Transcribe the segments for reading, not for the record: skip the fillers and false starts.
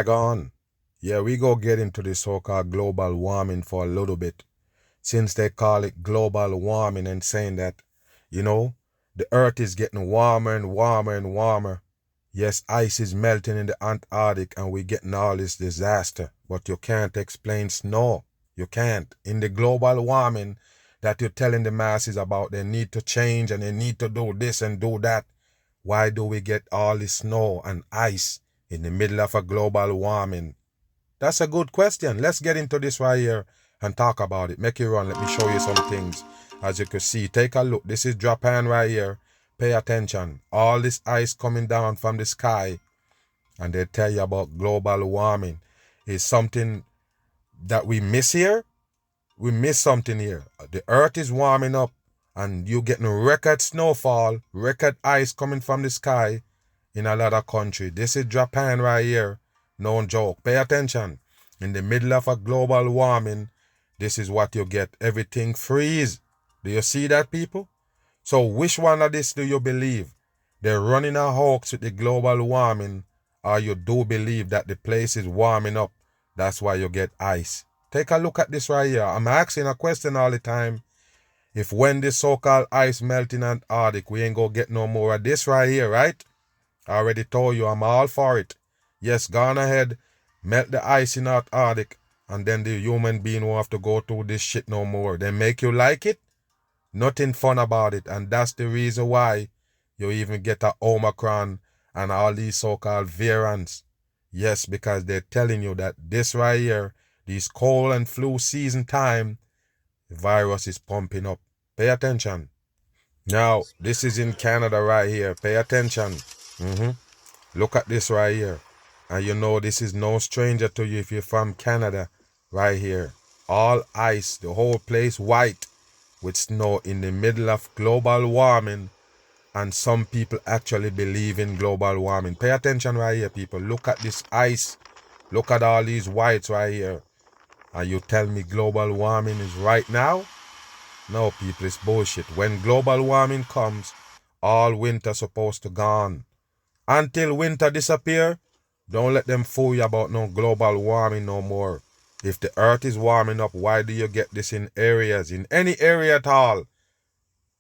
On. Yeah, we go get into the so-called global warming for a little bit. Since they call it global warming and saying that, the earth is getting warmer and warmer and warmer. Yes, ice is melting in the Antarctic and we're getting all this disaster. But you can't explain snow. You can't. In the global warming that you're telling the masses about, they need to change and they need to do this and do that. Why do we get all this snow and ice in the middle of a global warming? That's a good question. Let's get into this right here and talk about it. Make it run. Let me show you some things. As you can see, take a look. This is Japan right here. Pay attention. All this ice coming down from the sky, and they tell you about global warming. Is something that we miss here? We miss something here. The earth is warming up, and you getting record snowfall, record ice coming from the sky in a lot of countries. This is Japan right here. No joke. Pay attention. In the middle of a global warming, this is what you get. Everything freeze. Do you see that, people? So which one of this do you believe? They're running a hoax with the global warming, or you do believe that the place is warming up? That's why you get ice. Take a look at this right here. I'm asking a question all the time. If when this so-called ice melt in Antarctic, we ain't gonna get no more of this right here, right? I already told you I'm all for it. Yes, go on ahead, melt the ice in Antarctic, and then the human being won't have to go through this shit no more. They make you like it? Nothing fun about it, and that's the reason why you even get a Omicron and all these so-called variants. Yes, because they're telling you that this right here, this cold and flu season time, the virus is pumping up. Pay attention. Now, this is in Canada right here. Pay attention. Look at this right here. And you know this is no stranger to you if you're from Canada. Right here. All ice, the whole place white with snow in the middle of global warming. And some people actually believe in global warming. Pay attention right here, people. Look at this ice. Look at all these whites right here. And you tell me global warming is right now? No, people, it's bullshit. When global warming comes, all winter supposed to gone. Until winter disappear, don't let them fool you about no global warming no more. If the earth is warming up, why do you get this in areas, in any area at all?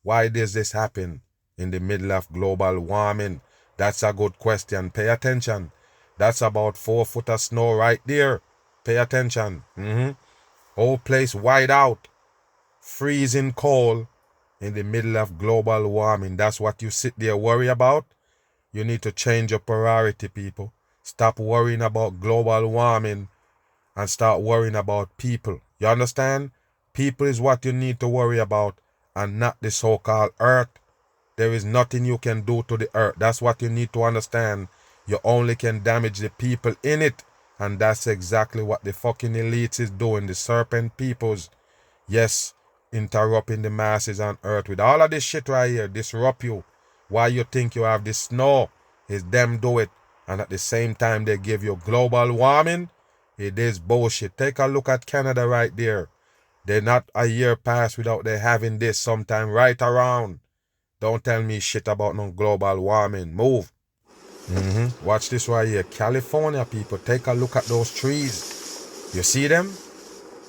Why does this happen in the middle of global warming? That's a good question. Pay attention. That's about 4 foot of snow right there. Pay attention. Whole place wide out. Freezing cold in the middle of global warming. That's what you sit there worry about? You need to change your priority, people. Stop worrying about global warming and start worrying about people. You understand? People is what you need to worry about and not the so-called earth. There is nothing you can do to the earth. That's what you need to understand. You only can damage the people in it. And that's exactly what the fucking elites is doing. The serpent peoples. Yes, interrupting the masses on earth with all of this shit right here. Disrupt you. Why you think you have this snow? Is them do it. And at the same time they give you global warming. It is bullshit. Take a look at Canada right there. They're not a year past without they having this sometime right around. Don't tell me shit about no global warming. Move. Watch this right here. California, people. Take a look at those trees. You see them?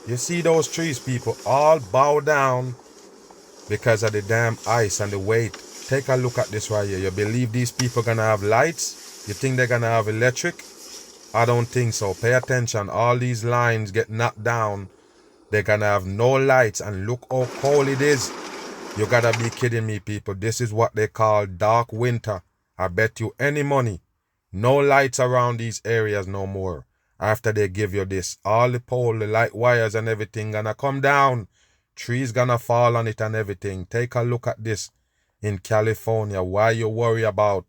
You see those trees, people? All bow down because of the damn ice and the weight. Take a look at this right here. You believe these people gonna have lights? You think they're gonna have electric? I don't think so. Pay attention. All these lines get knocked down. They're gonna have no lights, and look how cold it is. You gotta be kidding me, people. This is what they call dark winter. I bet you any money. No lights around these areas no more. After they give you this, all the pole, the light wires and everything gonna come down. Trees gonna fall on it and everything. Take a look at this in California. Why you worry about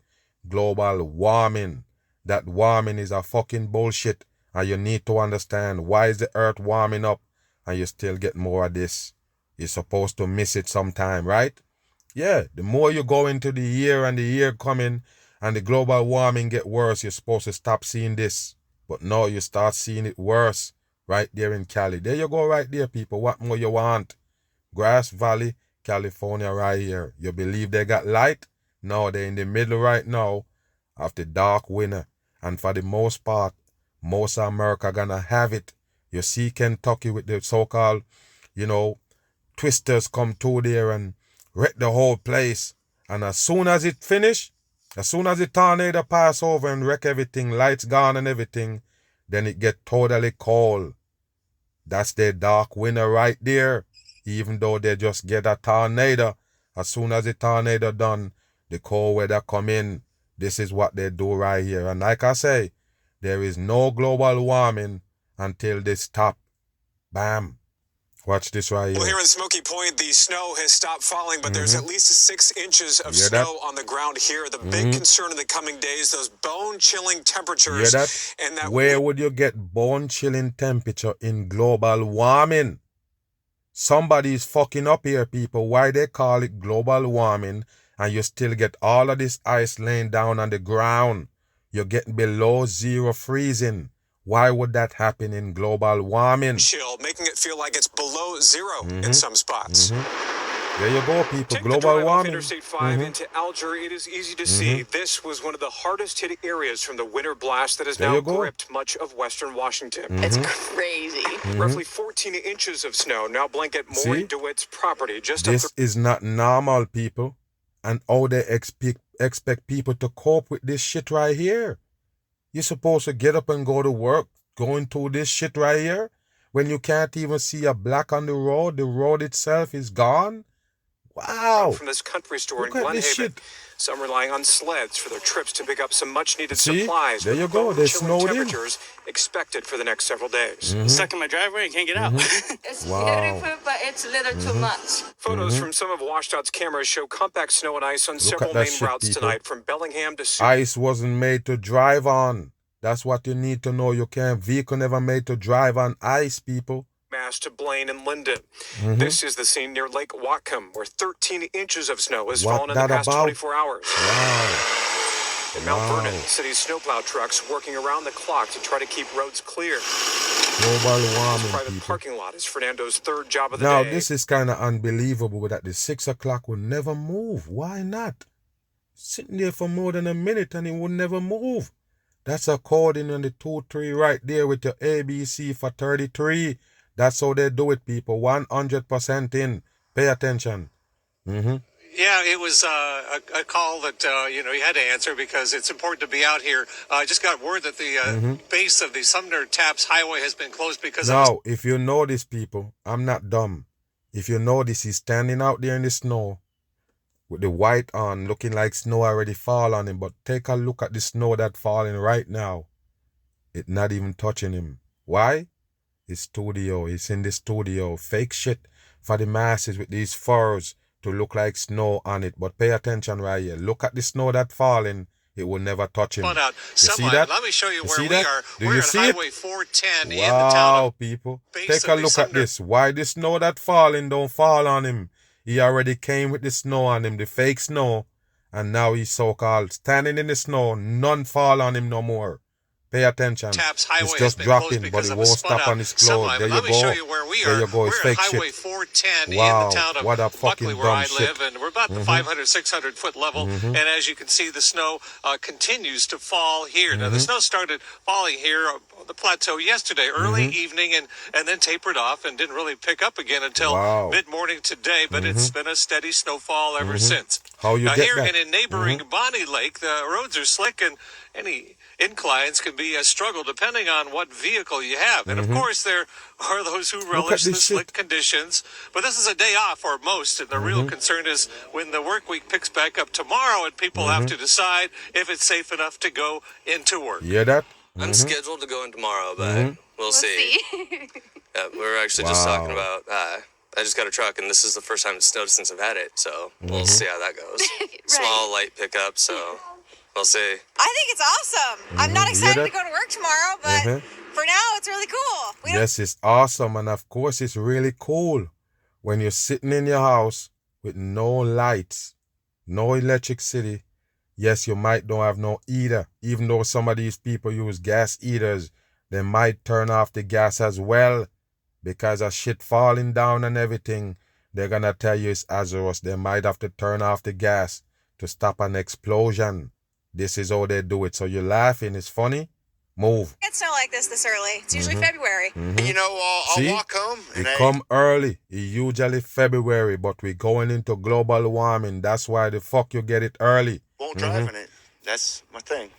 global warming? That warming is a fucking bullshit. And you need to understand why is the earth warming up and you still get more of this. You're supposed to miss it sometime, right? Yeah, the more you go into the year and the year coming and the global warming get worse, you're supposed to stop seeing this. But no, you start seeing it worse right there in Cali. There you go right there, people. What more you want? Grass Valley, California right here. You believe they got light? No, they're in the middle right now of the dark winter. And for the most part, most of America gonna have it. You see Kentucky with the so-called, twisters come through there and wreck the whole place. And as soon as it finish, as soon as the tornado pass over and wreck everything, lights gone and everything, then it get totally cold. That's their dark winter right there. Even though they just get a tornado, as soon as the tornado done, the cold weather come in. This is what they do right here. And like I say, there is no global warming until they stop. Bam. Watch this right here. Well, here in Smoky Point, the snow has stopped falling, but there's at least 6 inches of snow on the ground here. The big concern in the coming days, those bone-chilling temperatures. Hear that? And that where would you get bone-chilling temperature in global warming? Somebody's fucking up here, people. Why they call it global warming and you still get all of this ice laying down on the ground? You're getting below zero freezing. Why would that happen in global warming? Chill, making it feel like it's below zero in some spots. There you go, people. Take Global the drive warming. off Interstate 5 into Alger. It is easy to see this was one of the hardest hit areas from the winter blast that has now gripped much of western Washington. It's crazy. Roughly 14 inches of snow now blanket Maury DeWitt's property. This is not normal, people. And how they expect people to cope with this shit right here. You're supposed to get up and go to work going through this shit right here when you can't even see a black on the road itself is gone. Wow. From this country store in Glen Haven. Some relying on sleds for their trips to pick up some much-needed supplies. There you go. They snowed in. Temperatures expected for the next several days. Stuck in my driveway and can't get out. It's beautiful, but it's a little too much. Photos from some of WashDOT's cameras show compact snow and ice on several main routes tonight from Bellingham to Sioux. Ice wasn't made to drive on. That's what you need to know. Vehicle never made to drive on ice, people. Mass to Blaine and Linden. This is the scene near Lake Whatcom, where 13 inches of snow has fallen in the past 24 hours. Wow. In Mount Vernon, the city's snowplow trucks working around the clock to try to keep roads clear. Global warming, private people. Parking lot is Fernando's third job of the Now, day. this is kind of unbelievable that the 6 o'clock will never move. Why not? Sitting there for more than a minute and it will never move. That's according on the 2-3 right there with your ABC for 33. That's how they do it, people. 100% in. Pay attention. Yeah, it was a call that, you had to answer because it's important to be out here. I just got word that the base of the Sumner Taps Highway has been closed because Now, if you know this, people, I'm not dumb. If you know this, he's standing out there in the snow with the white on, looking like snow already fall on him. But take a look at the snow that's falling right now. It's not even touching him. Why? It's studio. It's in the studio. Fake shit for the masses with these furs to look like snow on it. But pay attention right here. Look at the snow that's falling. It will never touch him. out. You see that? Let me show you where we that? are. Do We're you at see Highway it? 410 in the town of people. base Take of a the look at Sumner. this. Why the snow that falling don't fall on him? He already came with the snow on him, the fake snow. And now he's so-called standing in the snow. None fall on him no more. Pay attention. Taps Highway It's has just been dropping, closed but because it of a won't spun stop out on his clothes. semi. There Let you me show go. you where we There are. you go. It's We're at fake Highway shit. 410 Wow, in the town of what a fucking Buckley, where dumb I shit. live, and we're about the 500, 600 foot level. And as you can see, the snow continues to fall here. Now, the snow started falling here on the plateau yesterday, early evening, and then tapered off and didn't really pick up again until mid-morning today. But it's been a steady snowfall ever since. How you Now, get here that? and in neighboring Bonnie Lake, the roads are slick, and any inclines can be a struggle depending on what vehicle you have. And of course, there are those who relish the this slick shit. conditions. But this is a day off for most, and the real concern is when the work week picks back up tomorrow and people have to decide if it's safe enough to go into work. You hear that? I'm scheduled to go in tomorrow, but we'll see. Yeah, we're actually just talking about. I just got a truck, and this is the first time it's snowed since I've had it, so we'll see how that goes. Small, light pickup, so we'll see. I think it's awesome. I'm not excited to go to work tomorrow, but for now, it's really cool. Yes, it's awesome. And of course, it's really cool when you're sitting in your house with no lights, no electricity. Yes, you might don't have no heater. Even though some of these people use gas heaters, they might turn off the gas as well because of shit falling down and everything. They're going to tell you it's hazardous. They might have to turn off the gas to stop an explosion. This is how they do it. So you're laughing. It's funny. Move. Get snow like this early. It's usually February. You know, I'll See? walk home. It And come early. It usually February, but we going into global warming. That's why the fuck you get it early. won't drive in it. That's my thing.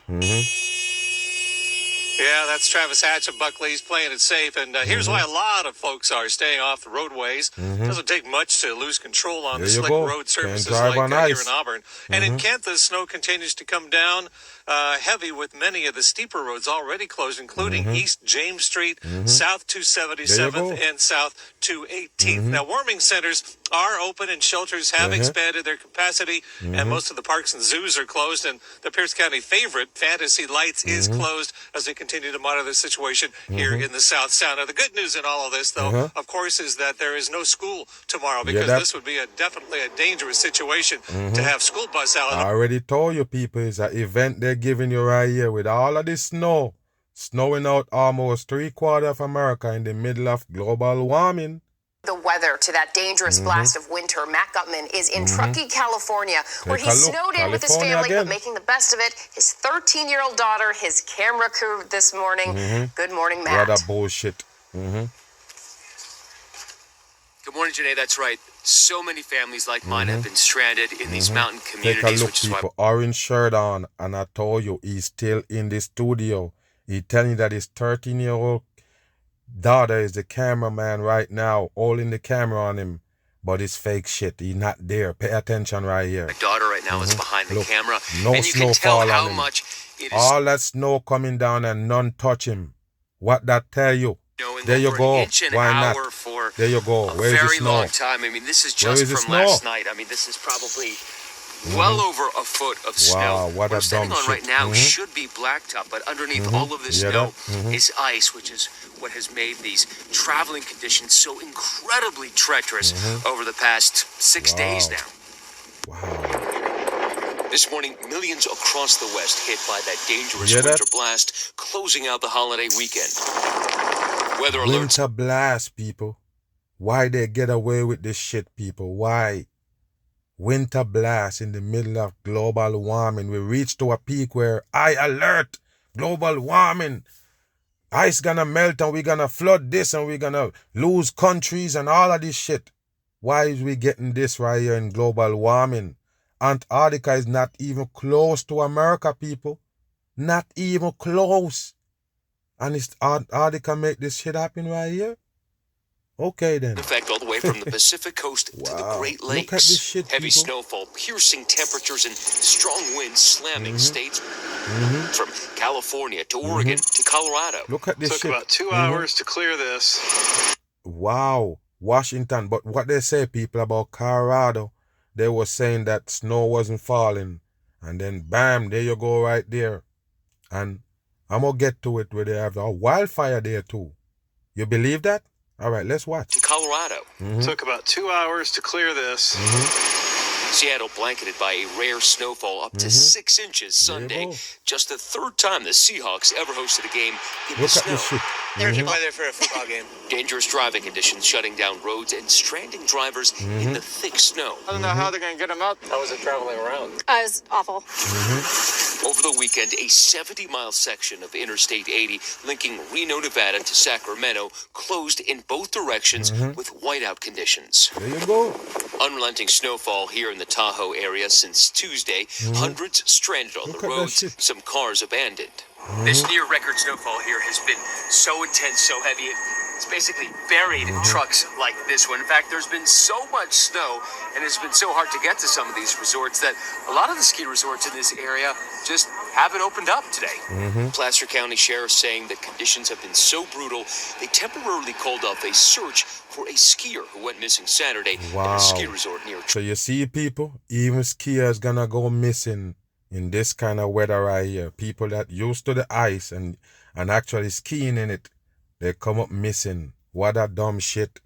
Yeah, that's Travis Hatch of Buckley's playing it safe. And here's why a lot of folks are staying off the roadways. Doesn't take much to lose control on the There you slick go. road Can't surfaces drive like on here ice. in Auburn. And in Kent, the snow continues to come down heavy with many of the steeper roads already closed, including East James Street, South 277th, and South 218th. Now, warming centers are open and shelters have expanded their capacity, and most of the parks and zoos are closed. And the Pierce County favorite, Fantasy Lights, is closed as they continue to monitor the situation here in the South Sound. Now, the good news in all of this, though, of course, is that there is no school tomorrow because this would be definitely a dangerous situation to have school bus out. I already told you people, it's an event they're giving you right here with all of this snow. Snowing out almost 3/4 of America in the middle of global warming. The weather to that dangerous blast of winter. Matt Gutman is in Truckee, California, where he snowed in with his family, but making the best of it. His 13-year-old daughter, his camera crew this morning. Good morning, Matt. What a bullshit. Good morning, Janae. That's right. So many families like mine have been stranded in these mountain Take a communities, look, which is why people. Orange shirt on, and I told you he's still in the studio. He telling you that his 13-year-old daughter is the cameraman right now, holding the camera on him, but it's fake shit. He's not there. Pay attention right here. my daughter right now is behind the Look, camera, no and you can tell snowfall how on him. much it is All that snow coming down and none touch him. What that tell you? snowing There you over go. an inch an Why not? hour for There you go. a Where's the very snow? long time. I mean, this is Where just is the from snow? last night. I mean, this is probably well over a foot of snow. Wow, what what a I'm standing dumb on right shit. now should be blacktop, but underneath all of this Yeah, snow that- is ice, which is what has made these traveling conditions so incredibly treacherous over the past 6 days Wow. now. Wow. This morning, millions across the West hit by that dangerous Hear that? winter blast, closing out the holiday weekend. Weather alerts Winter blast, people. Why they get away with this shit, people? Why? Winter blast in the middle of global warming. We reached to a peak where high alert, global warming. Ice gonna melt and we gonna flood this and we gonna lose countries and all of this shit. Why is we getting this right here in global warming? Antarctica is not even close to America, people. Not even close. And it's Antarctica make this shit happen right here? Okay then. effect all the way from the Pacific coast to the Wow. Great Look Lakes. at this shit, Heavy people. snowfall, piercing temperatures, and strong winds slamming states from California to Oregon to Colorado. Look at this Took shit. about 2 hours to clear this. Wow. Washington. But what they say, people, about Colorado, they were saying that snow wasn't falling. And then bam, there you go right there. And I'm going to get to it where they have a wildfire there too. You believe that? All right, let's watch. To Colorado. Took about 2 hours to clear this. Seattle blanketed by a rare snowfall up to 6 inches There you Sunday. go. Just the third time the Seahawks ever hosted a game in the Look at snow. this shit. Perfect weather for a football game. Dangerous driving conditions shutting down roads and stranding drivers in the thick snow. I don't know how they're going to get them out. How was it traveling around? It was awful. Over the weekend, a 70-mile section of Interstate 80 linking Reno, Nevada to Sacramento closed in both directions with whiteout conditions. There you go. Unrelenting snowfall here in the Tahoe area since Tuesday. Hundreds stranded on Look the at that roads, shit. some cars abandoned. This near-record snowfall here has been so intense, so heavy, it's basically buried trucks like this one. In fact, there's been so much snow, and it's been so hard to get to some of these resorts that a lot of the ski resorts in this area just haven't opened up today. Placer County Sheriff saying that conditions have been so brutal, they temporarily called off a search for a skier who went missing Saturday at Wow. a ski resort near So you see, people, even skiers gonna go missing in this kind of weather right here. People that used to the ice and actually skiing in it, they come up missing. What a dumb shit.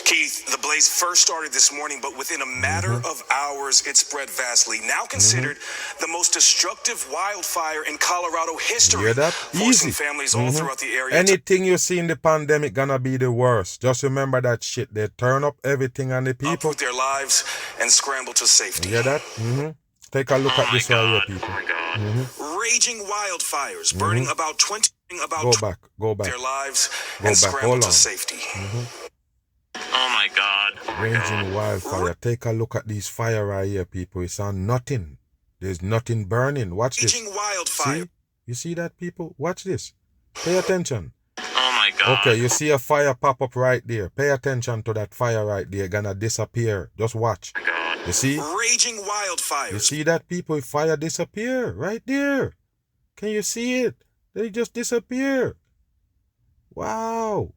Keith, the blaze first started this morning, but within a matter of hours, it spread vastly. Now considered the most destructive wildfire in Colorado history, You hear that? forcing Easy. families all throughout the area to Anything you see in the pandemic gonna be the worst. Just remember that shit. They turn up everything on the people. uproot their lives and scramble to safety. You hear that? Take a look at this right here, people. Oh my God. Raging wildfires burning about 20 Go back. their lives Go and back. scramble Hold to on. safety. Oh my God. Raging wildfire. Take a look at these fire right here, people. It's on nothing. There's nothing burning. Watch this. Raging wildfire. See? You see that, people? Watch this. Pay attention. Oh my God. Okay, you see a fire pop up right there. Pay attention to that fire right there. Gonna disappear. Just watch. Oh my God. You see? Raging wildfires. You see that, people? Fire disappear right there. Can you see it? They just disappear. Wow.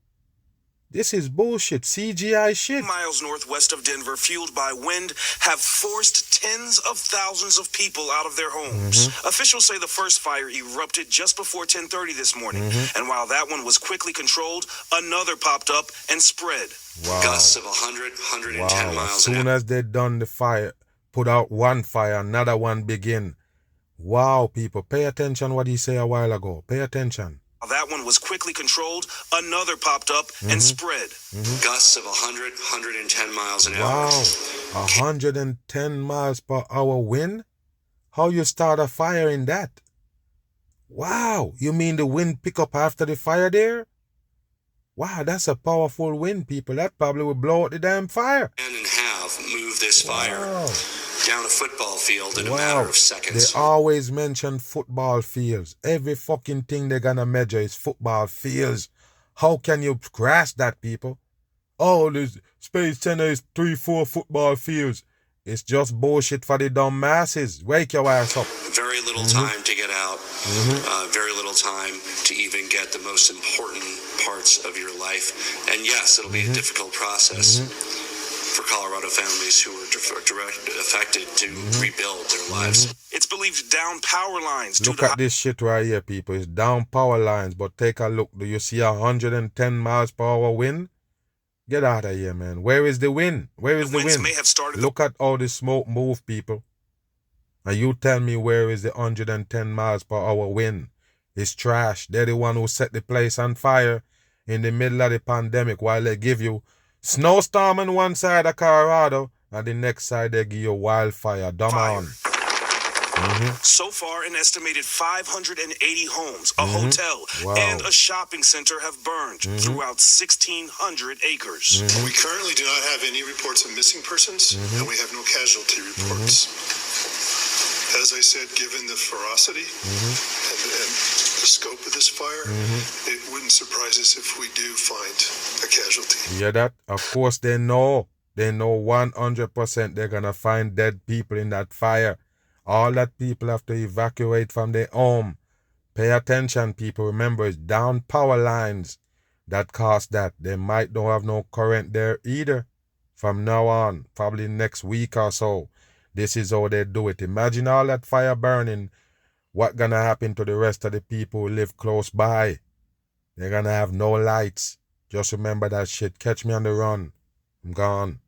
This is bullshit. CGI shit. Miles northwest of Denver, fueled by wind, have forced tens of thousands of people out of their homes. Officials say the first fire erupted just before 10:30 this morning. And while that one was quickly controlled, another popped up and spread. Wow. Gusts of 100, 110 Wow. As miles an soon hour. as they done the fire, put out one fire, another one begin. Wow, people. Pay attention what he said a while ago. Pay attention. While that one was quickly controlled, another popped up and spread. Gusts of 100, 110 miles an hour. Wow. 110 miles per hour wind? How you start a fire in that? Wow. You mean the wind pick up after the fire there? Wow, that's a powerful wind, people. That probably will blow out the damn fire. And have moved this fire Wow. down a football field in a Wow. matter of They seconds. always mention football fields. Every fucking thing they're gonna measure is football fields. How can you grasp that, people? Oh, this Space Center is 3-4 football fields. It's just bullshit for the dumb masses. Wake your ass up. Very little time to get out. Very little time to even get the most important parts of your life. And yes, it'll be a difficult process for Colorado families who were directly affected to rebuild their lives. It's believed down power lines due Look to at this shit right here, people. It's down power lines, but take a look. Do you see 110 miles per hour wind? Get out of here, man. Where is the wind? Where is the winds wind? may have started. Look at all the smoke move, people. And you tell me where is the 110 miles per hour wind? It's trash. They're the one who set the place on fire in the middle of the pandemic while they give you snowstorm on one side of Colorado and the next side they give you wildfire. Dumb on. So far, an estimated 580 homes, a hotel, Wow. and a shopping center have burned throughout 1,600 acres. We currently do not have any reports of missing persons, and we have no casualty reports. As I said, given the ferocity and the scope of this fire, it wouldn't surprise us if we do find a casualty. You hear that? Of course they know. They know 100% they're gonna find dead people in that fire. All that people have to evacuate from their home. Pay attention, people. Remember, it's down power lines that cause that. They might don't have no current there either. From now on, probably next week or so. This is how they do it. Imagine all that fire burning. What gonna happen to the rest of the people who live close by? They're gonna have no lights. Just remember that shit. Catch me on the run. I'm gone.